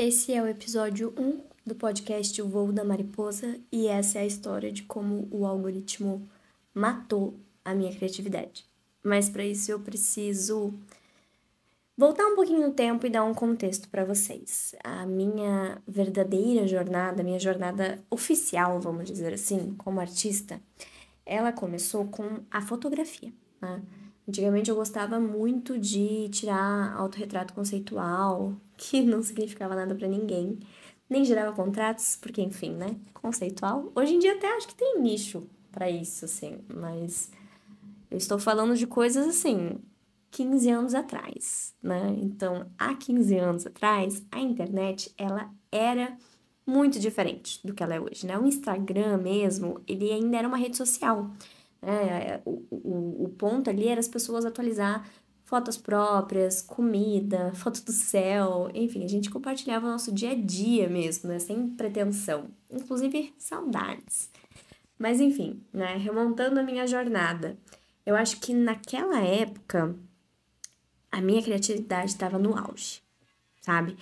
Esse é o episódio 1 do podcast O Voo da Mariposa e essa é a história de como o algoritmo matou a minha criatividade. Mas para isso eu preciso voltar um pouquinho no tempo e dar um contexto para vocês. A minha verdadeira jornada, minha jornada oficial, vamos dizer assim, como artista, ela começou com a fotografia, né? Antigamente eu gostava muito de tirar autorretrato conceitual, que não significava nada pra ninguém, nem gerava contratos, porque enfim, né? Conceitual. Hoje em dia até acho que tem nicho pra isso, assim, mas eu estou falando de coisas assim, 15 anos atrás, né? Então, há 15 anos atrás, a internet, ela era muito diferente do que ela é hoje, né? O Instagram mesmo, ele ainda era uma rede social. O ponto ali era as pessoas atualizar fotos próprias, comida, foto do céu, enfim, a gente compartilhava o nosso dia a dia mesmo, né? Sem pretensão, inclusive saudades. Mas enfim, né? Remontando a minha jornada, eu acho que naquela época a minha criatividade estava no auge, sabe?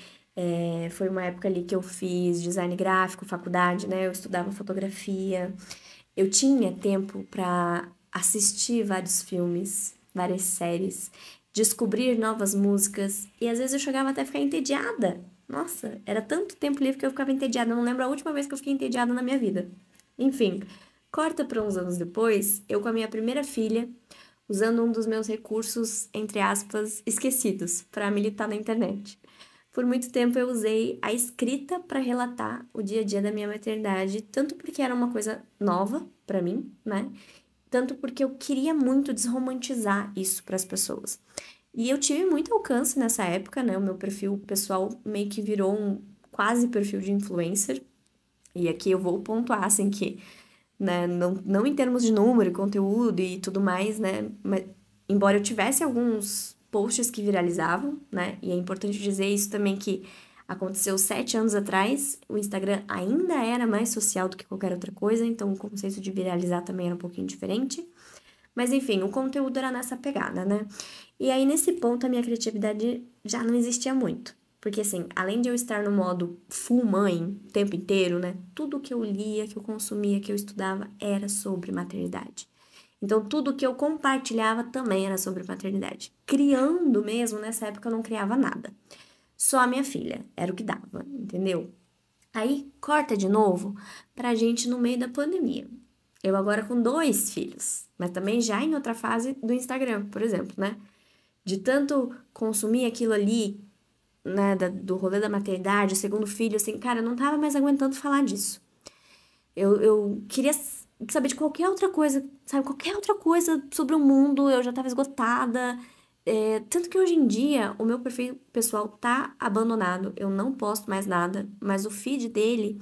Foi uma época ali que eu fiz design gráfico, faculdade, né? Eu estudava fotografia. Eu tinha tempo para assistir vários filmes, várias séries, descobrir novas músicas e às vezes eu chegava até a ficar entediada. Nossa, era tanto tempo livre que eu ficava entediada. Eu não lembro a última vez que eu fiquei entediada na minha vida. Enfim, corta para uns anos depois, eu com a minha primeira filha, usando um dos meus recursos, entre aspas, esquecidos, para militar na internet. Por muito tempo eu usei a escrita para relatar o dia a dia da minha maternidade, tanto porque era uma coisa nova para mim, né? Tanto porque eu queria muito desromantizar isso para as pessoas. E eu tive muito alcance nessa época, né? O meu perfil pessoal meio que virou um quase perfil de influencer. E aqui eu vou pontuar, assim, que, né, não em termos de número, conteúdo e tudo mais, né? Mas, embora eu tivesse alguns posts que viralizavam, né? E é importante dizer isso também que aconteceu 7 anos atrás, o Instagram ainda era mais social do que qualquer outra coisa, então o conceito de viralizar também era um pouquinho diferente. Mas enfim, o conteúdo era nessa pegada, né? E aí nesse ponto a minha criatividade já não existia muito. Porque assim, além de eu estar no modo full mãe o tempo inteiro, né? Tudo que eu lia, que eu consumia, que eu estudava era sobre maternidade. Então, tudo que eu compartilhava também era sobre maternidade. Criando mesmo, nessa época eu não criava nada. Só a minha filha, era o que dava, entendeu? Aí, corta de novo pra gente no meio da pandemia. Eu agora com 2 filhos, mas também já em outra fase do Instagram, por exemplo, né? De tanto consumir aquilo ali, né, do rolê da maternidade, o segundo filho, assim, cara, eu não tava mais aguentando falar disso. Eu queria saber de qualquer outra coisa, sabe? Qualquer outra coisa sobre o mundo, eu já tava esgotada. Tanto que hoje em dia o meu perfil pessoal tá abandonado, eu não posto mais nada, mas o feed dele,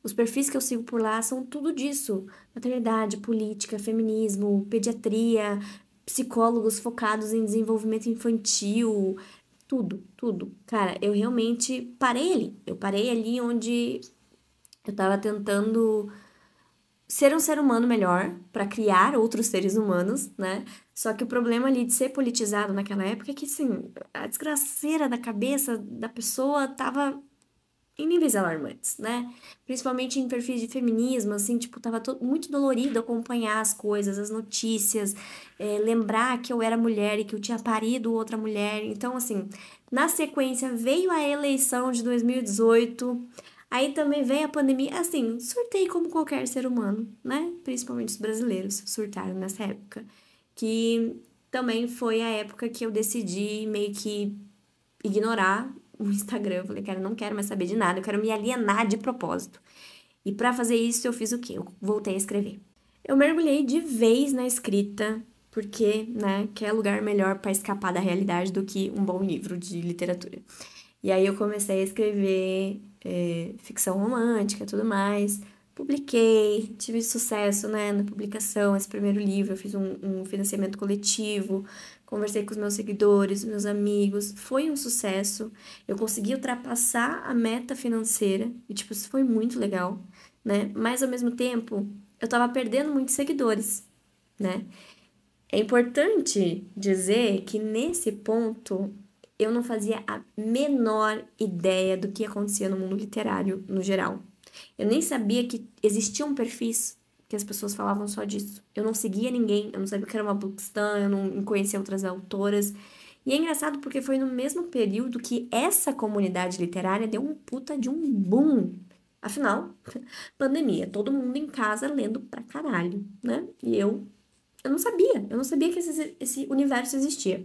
os perfis que eu sigo por lá são tudo disso: maternidade, política, feminismo, pediatria, psicólogos focados em desenvolvimento infantil, tudo, tudo. Cara, eu realmente parei ali. Eu parei ali onde eu tava tentando ser um ser humano melhor para criar outros seres humanos, né? Só que o problema ali de ser politizado naquela época é que, assim, a desgraceira da cabeça da pessoa tava em níveis alarmantes, né? Principalmente em perfis de feminismo, assim, tipo, tava muito dolorido acompanhar as coisas, as notícias, lembrar que eu era mulher e que eu tinha parido outra mulher. Então, assim, na sequência veio a eleição de 2018. Aí também vem a pandemia, assim, surtei como qualquer ser humano, né? Principalmente os brasileiros surtaram nessa época. Que também foi a época que eu decidi meio que ignorar o Instagram. Eu falei, cara, eu não quero mais saber de nada, eu quero me alienar de propósito. E pra fazer isso, eu fiz o quê? Eu voltei a escrever. Eu mergulhei de vez na escrita, porque, né, que é lugar melhor para escapar da realidade do que um bom livro de literatura. E aí eu comecei a escrever ficção romântica e tudo mais. Publiquei, tive sucesso, né, na publicação, esse primeiro livro. Eu fiz um financiamento coletivo, conversei com os meus seguidores, meus amigos. Foi um sucesso. Eu consegui ultrapassar a meta financeira e, tipo, isso foi muito legal, né? Mas, ao mesmo tempo, eu tava perdendo muitos seguidores, né? É importante dizer que nesse ponto eu não fazia a menor ideia do que acontecia no mundo literário no geral. Eu nem sabia que existiam perfis que as pessoas falavam só disso. Eu não seguia ninguém, eu não sabia o que era uma bookstan, eu não conhecia outras autoras. E é engraçado porque foi no mesmo período que essa comunidade literária deu um puta de um boom. Afinal, pandemia, todo mundo em casa lendo pra caralho, né? E eu não sabia que esse universo existia.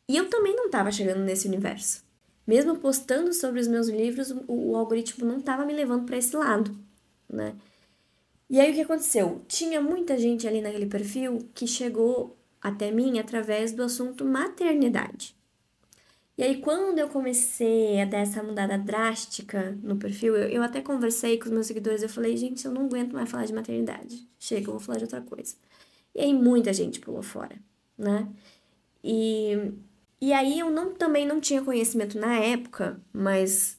E eu também não estava chegando nesse universo. Mesmo postando sobre os meus livros, o algoritmo não estava me levando para esse lado, né? E aí o que aconteceu? Tinha muita gente ali naquele perfil que chegou até mim através do assunto maternidade. E aí quando eu comecei a dar essa mudada drástica no perfil, eu até conversei com os meus seguidores, eu falei, gente, eu não aguento mais falar de maternidade. Chega, eu vou falar de outra coisa. E aí muita gente pulou fora, né? E e aí eu também não tinha conhecimento na época, mas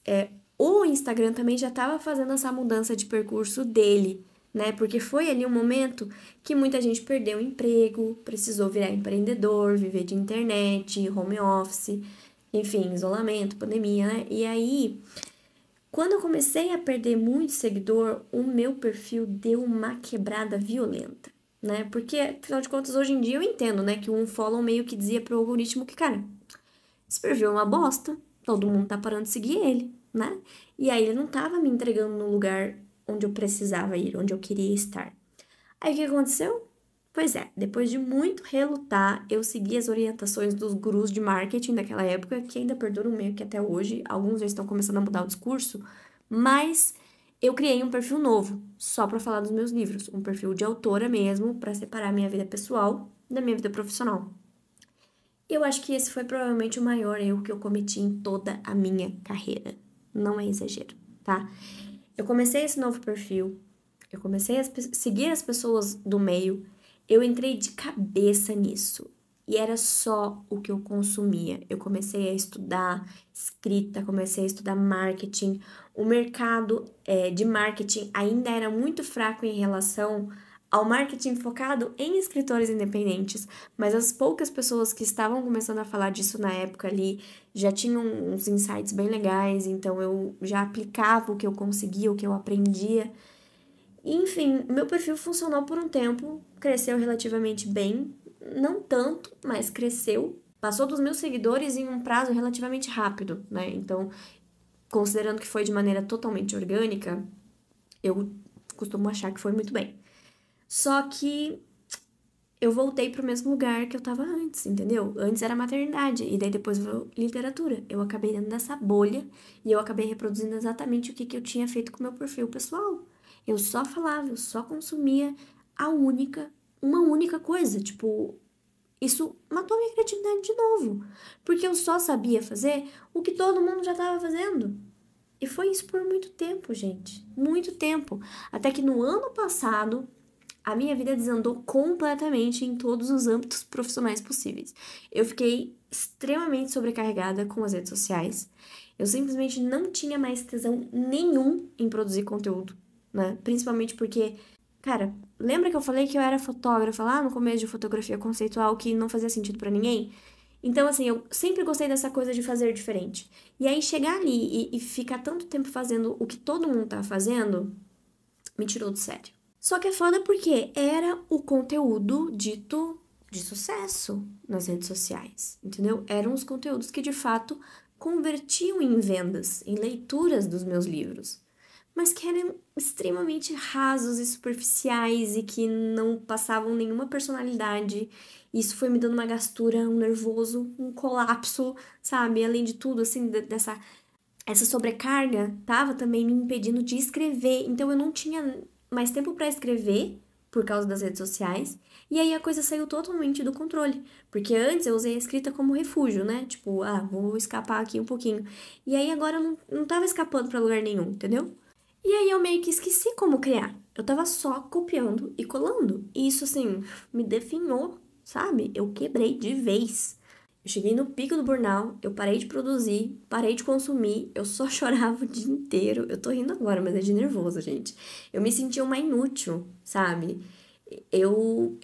o Instagram também já estava fazendo essa mudança de percurso dele, né? Porque foi ali um momento que muita gente perdeu o emprego, precisou virar empreendedor, viver de internet, home office, enfim, isolamento, pandemia, né? E aí, quando eu comecei a perder muito seguidor, o meu perfil deu uma quebrada violenta, né? Porque, afinal de contas, hoje em dia eu entendo, né, que um follow meio que dizia pro algoritmo que, cara, esse perfil é uma bosta, todo mundo tá parando de seguir ele, né? E aí ele não tava me entregando no lugar onde eu precisava ir, onde eu queria estar. Aí o que aconteceu? Pois é, depois de muito relutar, eu segui as orientações dos gurus de marketing daquela época, que ainda perduram meio que até hoje, alguns já estão começando a mudar o discurso, mas eu criei um perfil novo, só para falar dos meus livros, um perfil de autora mesmo, para separar minha vida pessoal da minha vida profissional. Eu acho que esse foi provavelmente o maior erro que eu cometi em toda a minha carreira. Não é exagero, tá? Eu comecei esse novo perfil, eu comecei a seguir as pessoas do meio, eu entrei de cabeça nisso. E era só o que eu consumia. Eu comecei a estudar escrita, comecei a estudar marketing. O mercado de marketing ainda era muito fraco em relação ao marketing focado em escritores independentes, mas as poucas pessoas que estavam começando a falar disso na época ali já tinham uns insights bem legais, então eu já aplicava o que eu conseguia, o que eu aprendia. E, enfim, meu perfil funcionou por um tempo, cresceu relativamente bem, não tanto, mas cresceu. Passou dos meus seguidores em um prazo relativamente rápido, né? Então, considerando que foi de maneira totalmente orgânica, eu costumo achar que foi muito bem. Só que eu voltei pro mesmo lugar que eu tava antes, entendeu? Antes era maternidade, e daí depois veio literatura. Eu acabei dentro dessa bolha e eu acabei reproduzindo exatamente o que eu tinha feito com o meu perfil pessoal. Eu só falava, eu só consumia uma única coisa. Tipo, isso matou minha criatividade de novo. Porque eu só sabia fazer o que todo mundo já tava fazendo. E foi isso por muito tempo, gente. Muito tempo. Até que no ano passado a minha vida desandou completamente em todos os âmbitos profissionais possíveis. Eu fiquei extremamente sobrecarregada com as redes sociais. Eu simplesmente não tinha mais tesão nenhum em produzir conteúdo, né? Principalmente porque, cara, lembra que eu falei que eu era fotógrafa lá no começo de fotografia conceitual que não fazia sentido pra ninguém? Então, assim, eu sempre gostei dessa coisa de fazer diferente. E aí, chegar ali e ficar tanto tempo fazendo o que todo mundo tá fazendo, me tirou do sério. Só que é foda porque era o conteúdo dito de sucesso nas redes sociais, entendeu? Eram os conteúdos que de fato convertiam em vendas, em leituras dos meus livros, mas que eram extremamente rasos e superficiais e que não passavam nenhuma personalidade. Isso foi me dando uma gastura, um nervoso, um colapso, sabe? Além de tudo, assim, dessa essa sobrecarga tava também me impedindo de escrever, então eu não tinha mais tempo para escrever por causa das redes sociais, e aí a coisa saiu totalmente do controle, porque antes eu usei a escrita como refúgio, né? Tipo, vou escapar aqui um pouquinho. E aí agora eu não tava escapando para lugar nenhum, entendeu? E aí eu meio que esqueci como criar. Eu tava só copiando e colando. E isso, assim, me definhou, sabe? Eu quebrei de vez. Eu cheguei no pico do burnout, eu parei de produzir, parei de consumir, eu só chorava o dia inteiro. Eu tô rindo agora, mas é de nervoso, gente. Eu me sentia uma inútil, sabe? Eu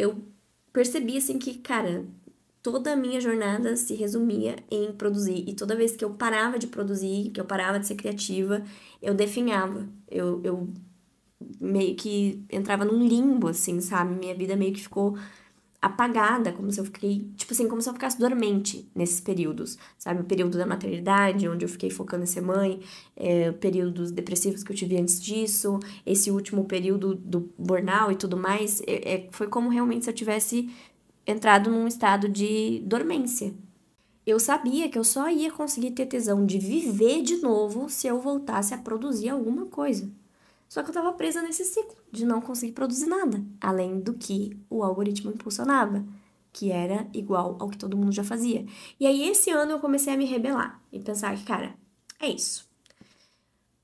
percebi, assim, que, cara, toda a minha jornada se resumia em produzir. E toda vez que eu parava de produzir, que eu parava de ser criativa, eu definhava. Eu meio que entrava num limbo, assim, sabe? Minha vida meio que ficou apagada, como se eu fiquei, tipo assim, como se eu ficasse dormente nesses períodos, sabe? O período da maternidade, onde eu fiquei focando em ser mãe, períodos depressivos que eu tive antes disso, esse último período do burnout e tudo mais, foi como realmente se eu tivesse entrado num estado de dormência. Eu sabia que eu só ia conseguir ter tesão de viver de novo se eu voltasse a produzir alguma coisa. Só que eu tava presa nesse ciclo de não conseguir produzir nada, além do que o algoritmo impulsionava, que era igual ao que todo mundo já fazia. E aí esse ano eu comecei a me rebelar e pensar que, cara, é isso.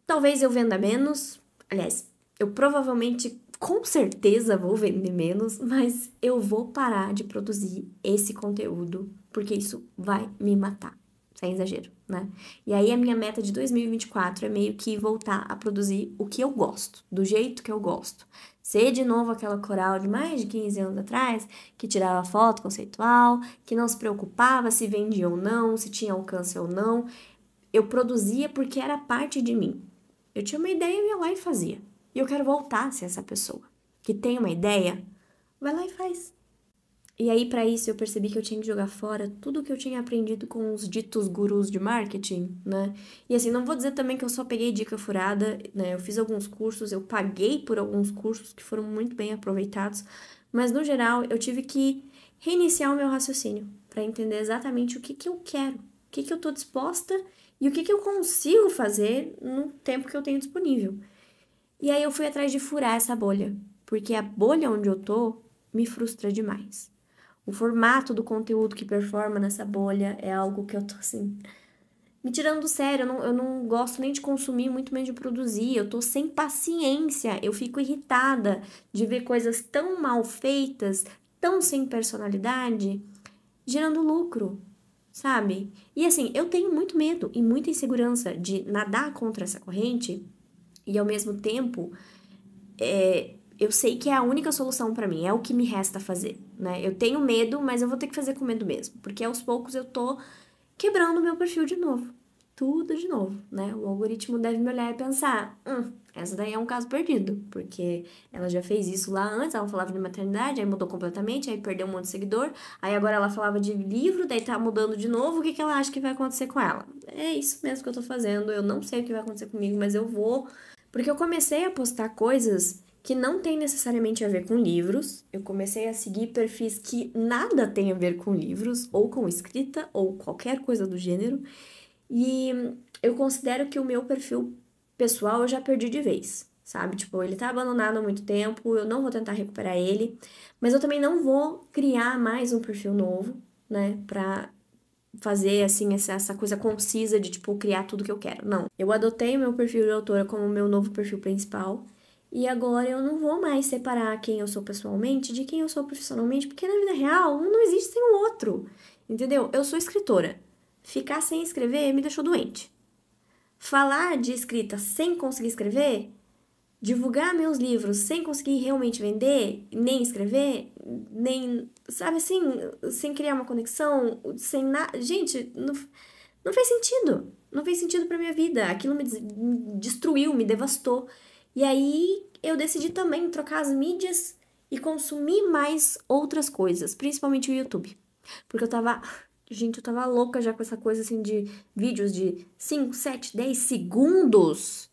Talvez eu venda menos, aliás, eu provavelmente, com certeza vou vender menos, mas eu vou parar de produzir esse conteúdo, porque isso vai me matar. Sem exagero, né? E aí a minha meta de 2024 é meio que voltar a produzir o que eu gosto, do jeito que eu gosto. Ser de novo aquela coral de mais de 15 anos atrás, que tirava foto conceitual, que não se preocupava se vendia ou não, se tinha alcance ou não. Eu produzia porque era parte de mim. Eu tinha uma ideia, eu ia lá e fazia. E eu quero voltar a ser essa pessoa que tem uma ideia, vai lá e faz. E aí, para isso, eu percebi que eu tinha que jogar fora tudo que eu tinha aprendido com os ditos gurus de marketing, né? E assim, não vou dizer também que eu só peguei dica furada, né? Eu fiz alguns cursos, eu paguei por alguns cursos que foram muito bem aproveitados, mas no geral, eu tive que reiniciar o meu raciocínio para entender exatamente o que que eu quero, o que que eu tô disposta e o que que eu consigo fazer no tempo que eu tenho disponível. E aí eu fui atrás de furar essa bolha, porque a bolha onde eu tô me frustra demais. O formato do conteúdo que performa nessa bolha é algo que eu tô assim, me tirando do sério. Eu não gosto nem de consumir, muito menos de produzir. Eu tô sem paciência, eu fico irritada de ver coisas tão mal feitas, tão sem personalidade, gerando lucro, sabe? E assim, eu tenho muito medo e muita insegurança de nadar contra essa corrente e ao mesmo tempo eu sei que é a única solução pra mim, é o que me resta fazer, né? Eu tenho medo, mas eu vou ter que fazer com medo mesmo, porque aos poucos eu tô quebrando o meu perfil de novo. Tudo de novo, né? O algoritmo deve me olhar e pensar: essa daí é um caso perdido, porque ela já fez isso lá antes, ela falava de maternidade, aí mudou completamente, aí perdeu um monte de seguidor, aí agora ela falava de livro, daí tá mudando de novo, o que que ela acha que vai acontecer com ela? É isso mesmo que eu tô fazendo, eu não sei o que vai acontecer comigo, mas eu vou, porque eu comecei a postar coisas que não tem necessariamente a ver com livros. Eu comecei a seguir perfis que nada tem a ver com livros, ou com escrita, ou qualquer coisa do gênero. E eu considero que o meu perfil pessoal eu já perdi de vez, sabe? Tipo, ele tá abandonado há muito tempo, eu não vou tentar recuperar ele, mas eu também não vou criar mais um perfil novo, né? Pra fazer, assim, essa coisa concisa de, tipo, criar tudo que eu quero. Não. Eu adotei o meu perfil de autora como meu novo perfil principal. E agora eu não vou mais separar quem eu sou pessoalmente de quem eu sou profissionalmente, porque na vida real um não existe sem o outro. Entendeu? Eu sou escritora. Ficar sem escrever me deixou doente. Falar de escrita sem conseguir escrever, divulgar meus livros sem conseguir realmente vender, nem escrever, nem, sabe assim, sem criar uma conexão, sem nada. Gente, não fez sentido. Não fez sentido pra minha vida. Aquilo me destruiu, me devastou. E aí eu decidi também trocar as mídias e consumir mais outras coisas, principalmente o YouTube. Porque eu tava. Gente, eu tava louca já com essa coisa assim de vídeos de 5, 7, 10 segundos.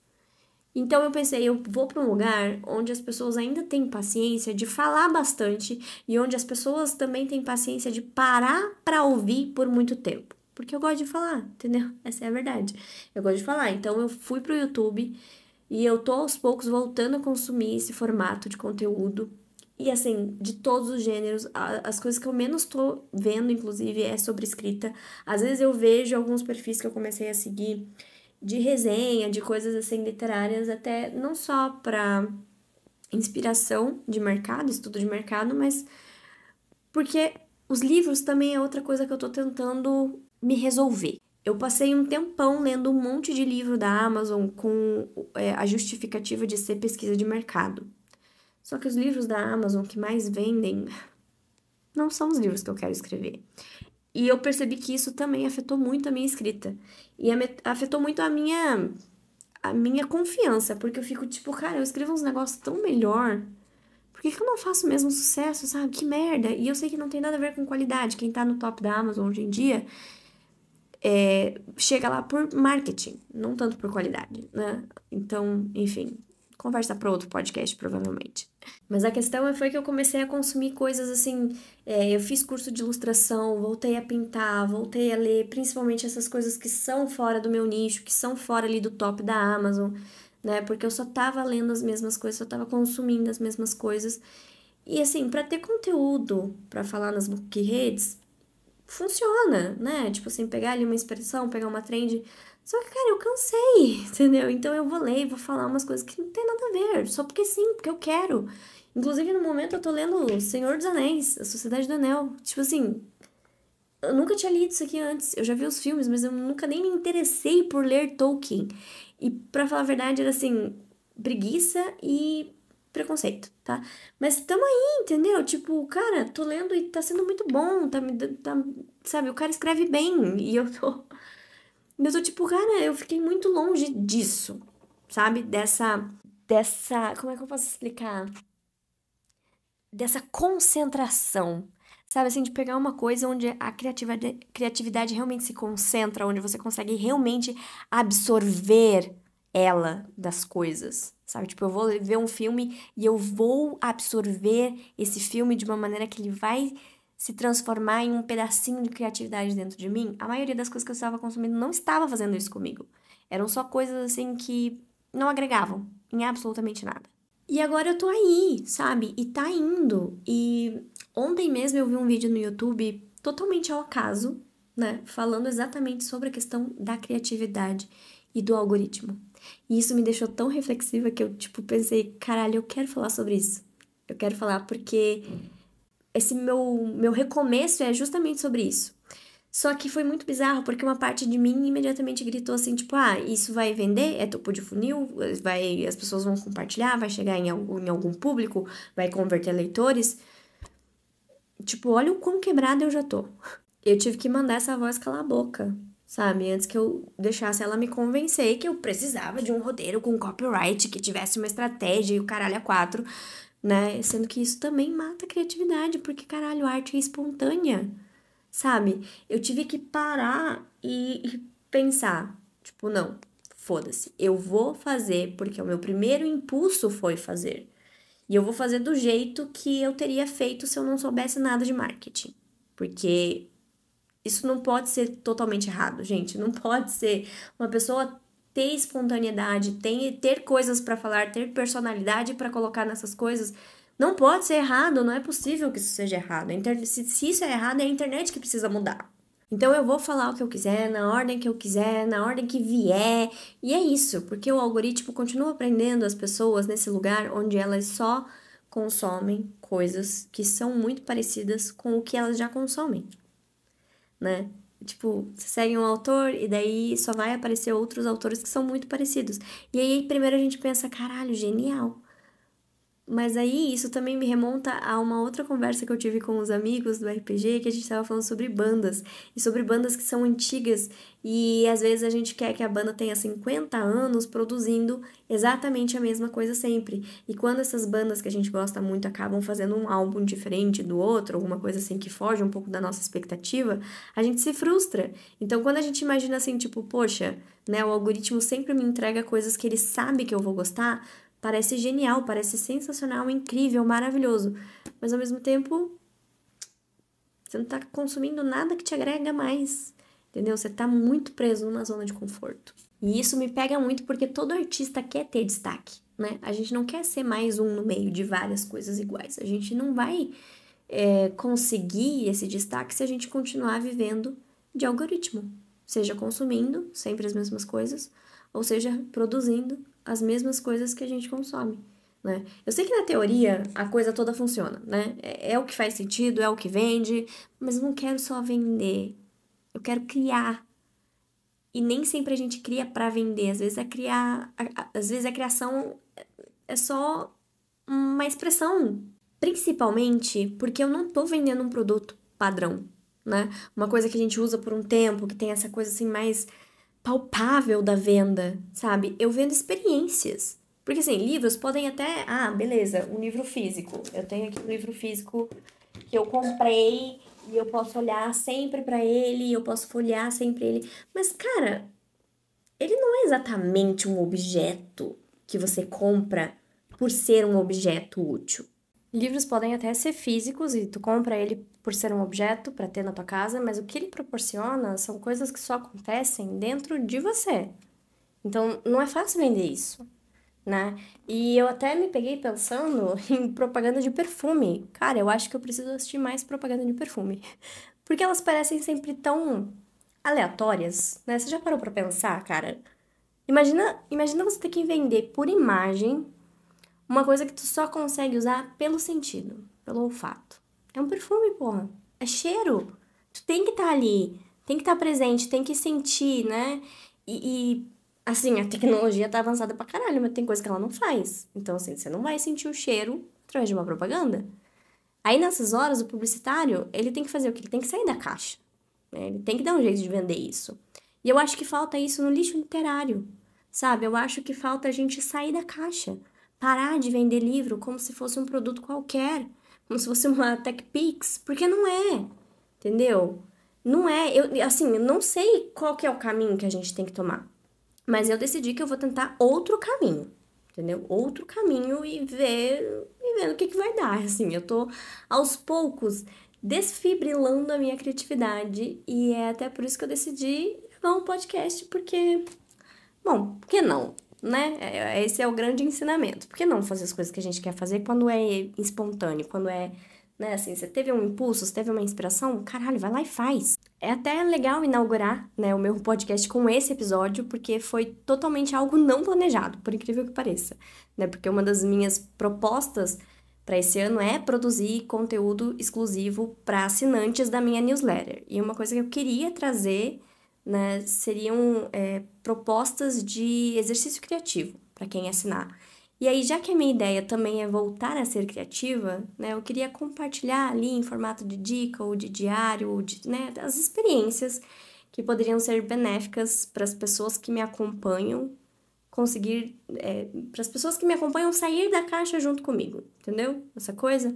Então eu pensei, eu vou para um lugar onde as pessoas ainda têm paciência de falar bastante e onde as pessoas também têm paciência de parar para ouvir por muito tempo. Porque eu gosto de falar, entendeu? Essa é a verdade. Eu gosto de falar. Então eu fui pro YouTube e eu tô aos poucos voltando a consumir esse formato de conteúdo. E assim, de todos os gêneros, as coisas que eu menos tô vendo, inclusive, é sobre escrita. Às vezes eu vejo alguns perfis que eu comecei a seguir de resenha, de coisas assim literárias, até não só para inspiração de mercado, estudo de mercado, mas porque os livros também é outra coisa que eu tô tentando me resolver. Eu passei um tempão lendo um monte de livro da Amazon com a justificativa de ser pesquisa de mercado. Só que os livros da Amazon que mais vendem não são os livros que eu quero escrever. E eu percebi que isso também afetou muito a minha escrita. E afetou muito a minha confiança, porque eu fico tipo, cara, eu escrevo uns negócios tão melhor. Por que eu não faço o mesmo sucesso, sabe? Que merda. E eu sei que não tem nada a ver com qualidade. Quem tá no top da Amazon hoje em dia chega lá por marketing, não tanto por qualidade, né? Então, enfim, conversa para outro podcast, provavelmente. Mas a questão foi que eu comecei a consumir coisas assim. Eu fiz curso de ilustração, voltei a pintar, voltei a ler, principalmente essas coisas que são fora do meu nicho, que são fora ali do top da Amazon, né? Porque eu só tava lendo as mesmas coisas, só tava consumindo as mesmas coisas. E assim, para ter conteúdo para falar nas book redes, funciona, né? Tipo assim, pegar ali uma expressão, pegar uma trend. Só que, cara, eu cansei, entendeu? Então eu vou ler e vou falar umas coisas que não tem nada a ver, só porque sim, porque eu quero. Inclusive, no momento eu tô lendo Senhor dos Anéis, A Sociedade do Anel. Tipo assim, eu nunca tinha lido isso aqui antes. Eu já vi os filmes, mas eu nunca nem me interessei por ler Tolkien. E pra falar a verdade, era assim, preguiça e preconceito, tá? Mas tamo aí, entendeu? Tipo, cara, tô lendo e tá sendo muito bom, sabe, o cara escreve bem e eu tô tipo, cara, eu fiquei muito longe disso, sabe? Como é que eu posso explicar? Dessa concentração, sabe? Assim, de pegar uma coisa onde a criatividade realmente se concentra, onde você consegue realmente absorver ela das coisas, sabe? Tipo, eu vou ver um filme e eu vou absorver esse filme de uma maneira que ele vai se transformar em um pedacinho de criatividade dentro de mim. A maioria das coisas que eu estava consumindo não estava fazendo isso comigo. Eram só coisas assim que não agregavam em absolutamente nada. E agora eu tô aí, sabe? E tá indo. E ontem mesmo eu vi um vídeo no YouTube totalmente ao acaso, né? Falando exatamente sobre a questão da criatividade e do algoritmo. E isso me deixou tão reflexiva que eu, tipo, pensei, caralho, eu quero falar sobre isso. Eu quero falar porque esse meu recomeço é justamente sobre isso. Só que foi muito bizarro, porque uma parte de mim imediatamente gritou assim, tipo, isso vai vender? É topo de funil? As pessoas vão compartilhar? Vai chegar em algum público? Vai converter leitores? Tipo, olha o quão quebrada eu já tô. Eu tive que mandar essa voz calar a boca, sabe? Antes que eu deixasse ela me convencer que eu precisava de um roteiro com copyright, que tivesse uma estratégia e o caralho a quatro, né? Sendo que isso também mata a criatividade, porque caralho, a arte é espontânea. Sabe? Eu tive que parar e pensar, tipo, não, foda-se, eu vou fazer porque o meu primeiro impulso foi fazer. E eu vou fazer do jeito que eu teria feito se eu não soubesse nada de marketing. Porque isso não pode ser totalmente errado, gente. Não pode ser uma pessoa ter espontaneidade, ter coisas pra falar, ter personalidade pra colocar nessas coisas. Não pode ser errado, não é possível que isso seja errado. Se isso é errado, é a internet que precisa mudar. Então eu vou falar o que eu quiser, na ordem que eu quiser, na ordem que vier. E é isso, porque o algoritmo continua aprendendo as pessoas nesse lugar onde elas só consomem coisas que são muito parecidas com o que elas já consomem, né? Tipo, você segue um autor e daí só vai aparecer outros autores que são muito parecidos. E aí, primeiro a gente pensa, caralho, genial. Mas aí, isso também me remonta a uma outra conversa que eu tive com os amigos do RPG, que a gente tava falando sobre bandas, e sobre bandas que são antigas, e às vezes a gente quer que a banda tenha 50 anos produzindo exatamente a mesma coisa sempre. E quando essas bandas que a gente gosta muito acabam fazendo um álbum diferente do outro, alguma coisa assim que foge um pouco da nossa expectativa, a gente se frustra. Então, quando a gente imagina assim, tipo, poxa, né, o algoritmo sempre me entrega coisas que ele sabe que eu vou gostar, parece genial, parece sensacional, incrível, maravilhoso. Mas ao mesmo tempo, você não tá consumindo nada que te agrega mais. Entendeu? Você tá muito preso numa zona de conforto. E isso me pega muito porque todo artista quer ter destaque, né? A gente não quer ser mais um no meio de várias coisas iguais. A gente não vai conseguir esse destaque se a gente continuar vivendo de algoritmo. Seja consumindo sempre as mesmas coisas, ou seja, produzindo as mesmas coisas que a gente consome, né? Eu sei que na teoria a coisa toda funciona, né? É o que faz sentido, é o que vende, mas eu não quero só vender. Eu quero criar. E nem sempre a gente cria para vender. Às vezes às vezes a criação é só uma expressão, Principalmente porque eu não tô vendendo um produto padrão, né? Uma coisa que a gente usa por um tempo, que tem essa coisa assim mais palpável da venda, sabe? Eu vendo experiências. Porque assim, livros podem até, beleza, um livro físico. Eu tenho aqui um livro físico que eu comprei e eu posso olhar sempre pra ele, eu posso folhear sempre ele. Mas cara, ele não é exatamente um objeto que você compra por ser um objeto útil. Livros podem até ser físicos e tu compra ele por ser um objeto para ter na tua casa, mas o que ele proporciona são coisas que só acontecem dentro de você. Então, não é fácil vender isso, né? E eu até me peguei pensando em propaganda de perfume. Cara, eu acho que eu preciso assistir mais propaganda de perfume. Porque elas parecem sempre tão aleatórias, né? Você já parou pra pensar, cara? Imagina você ter que vender por imagem uma coisa que tu só consegue usar pelo sentido, pelo olfato. É um perfume, porra. É cheiro. Tu tem que estar ali, tem que estar presente, tem que sentir, né? Assim, a tecnologia tá avançada pra caralho, mas tem coisa que ela não faz. Então, assim, você não vai sentir o cheiro através de uma propaganda. Aí, nessas horas, o publicitário, ele tem que fazer o quê? Ele tem que sair da caixa, né? Ele tem que dar um jeito de vender isso. E eu acho que falta isso no lixo literário, sabe? Eu acho que falta a gente sair da caixa. Parar de vender livro como se fosse um produto qualquer, como se fosse uma TechPix, porque não é, entendeu? Não é, eu não sei qual que é o caminho que a gente tem que tomar, mas eu decidi que eu vou tentar outro caminho, entendeu? Outro caminho e ver o que vai dar, assim, eu tô aos poucos desfibrilando a minha criatividade e é até por isso que eu decidi gravar um podcast, porque, bom, por que não? Né? Esse é o grande ensinamento. Por que não fazer as coisas que a gente quer fazer quando é espontâneo, quando é, né, assim, você teve um impulso, você teve uma inspiração, caralho, vai lá e faz. É até legal inaugurar, né, o meu podcast com esse episódio, porque foi totalmente algo não planejado, por incrível que pareça, né? Porque uma das minhas propostas para esse ano é produzir conteúdo exclusivo para assinantes da minha newsletter. E uma coisa que eu queria trazer, né, seriam propostas de exercício criativo para quem assinar. E aí, já que a minha ideia também é voltar a ser criativa, né, eu queria compartilhar ali em formato de dica ou de diário, ou né, as experiências que poderiam ser benéficas para as pessoas que me acompanham para as pessoas que me acompanham sair da caixa junto comigo, entendeu? Essa coisa.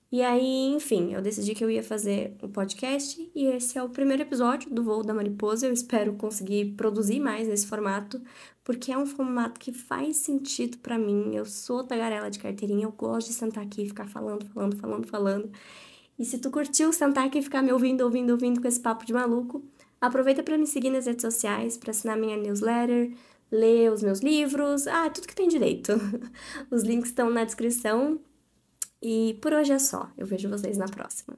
E aí, enfim, eu decidi que eu ia fazer o podcast e esse é o primeiro episódio do Voo da Mariposa. Eu espero conseguir produzir mais nesse formato, porque é um formato que faz sentido pra mim. Eu sou tagarela de carteirinha, eu gosto de sentar aqui e ficar falando. E se tu curtiu sentar aqui e ficar me ouvindo com esse papo de maluco, aproveita pra me seguir nas redes sociais, pra assinar minha newsletter, ler os meus livros, tudo que tem direito. Os links estão na descrição. E por hoje é só. Eu vejo vocês na próxima.